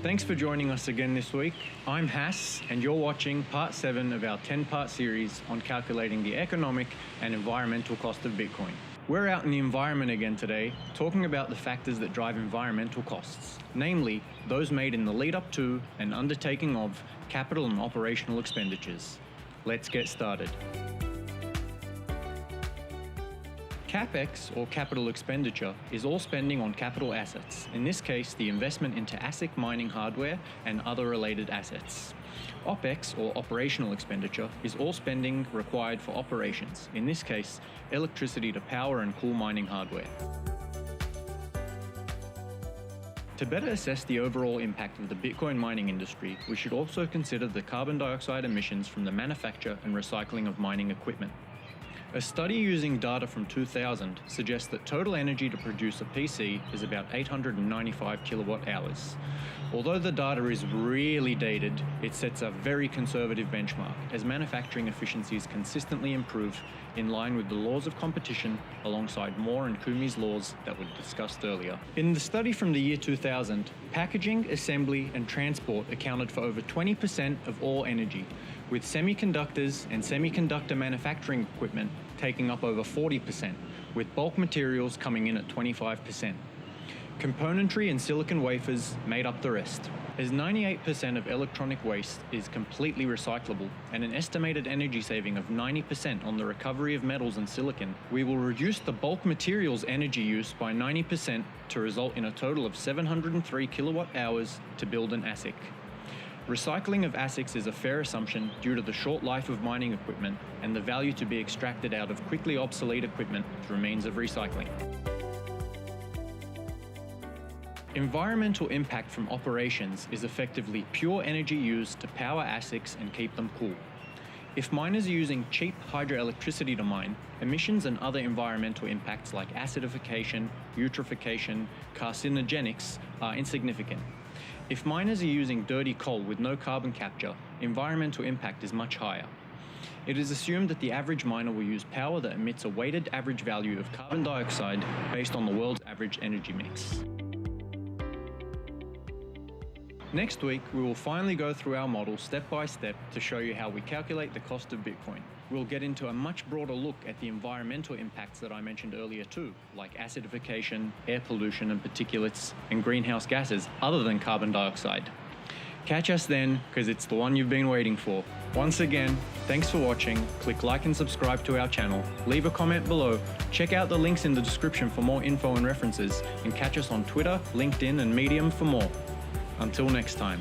Thanks for joining us again this week. I'm Hass, and you're watching part 7 of our 10-part series on calculating the economic and environmental cost of Bitcoin. We're out in the environment again today, talking about the factors that drive environmental costs, namely those made in the lead up to and undertaking of capital and operational expenditures. Let's get started. CAPEX, or capital expenditure, is all spending on capital assets, in this case the investment into ASIC mining hardware and other related assets. OPEX, or operational expenditure, is all spending required for operations, in this case electricity to power and cool mining hardware. To better assess the overall impact of the Bitcoin mining industry, we should also consider the carbon dioxide emissions from the manufacture and recycling of mining equipment. A study using data from 2000 suggests that total energy to produce a PC is about 895 kilowatt hours. Although the data is really dated, it sets a very conservative benchmark, as manufacturing efficiencies consistently improve in line with the laws of competition alongside Moore and Kumi's laws that were discussed earlier. In the study from the year 2000, packaging, assembly, and transport accounted for over 20% of all energy, with semiconductors and semiconductor manufacturing equipment taking up over 40%, with bulk materials coming in at 25%. Componentry and silicon wafers made up the rest. As 98% of electronic waste is completely recyclable and an estimated energy saving of 90% on the recovery of metals and silicon, we will reduce the bulk materials energy use by 90% to result in a total of 703 kilowatt hours to build an ASIC. Recycling of ASICs is a fair assumption due to the short life of mining equipment and the value to be extracted out of quickly obsolete equipment through means of recycling. Environmental impact from operations is effectively pure energy used to power ASICs and keep them cool. If miners are using cheap hydroelectricity to mine, emissions and other environmental impacts like acidification, eutrophication, carcinogenics are insignificant. If miners are using dirty coal with no carbon capture, environmental impact is much higher. It is assumed that the average miner will use power that emits a weighted average value of carbon dioxide based on the world's average energy mix. Next week, we will finally go through our model step by step to show you how we calculate the cost of Bitcoin. We'll get into a much broader look at the environmental impacts that I mentioned earlier too, like acidification, air pollution and particulates, and greenhouse gases other than carbon dioxide. Catch us then, because it's the one you've been waiting for. Once again, thanks for watching. Click like and subscribe to our channel. Leave a comment below. Check out the links in the description for more info and references, and catch us on Twitter, LinkedIn and Medium for more. Until next time.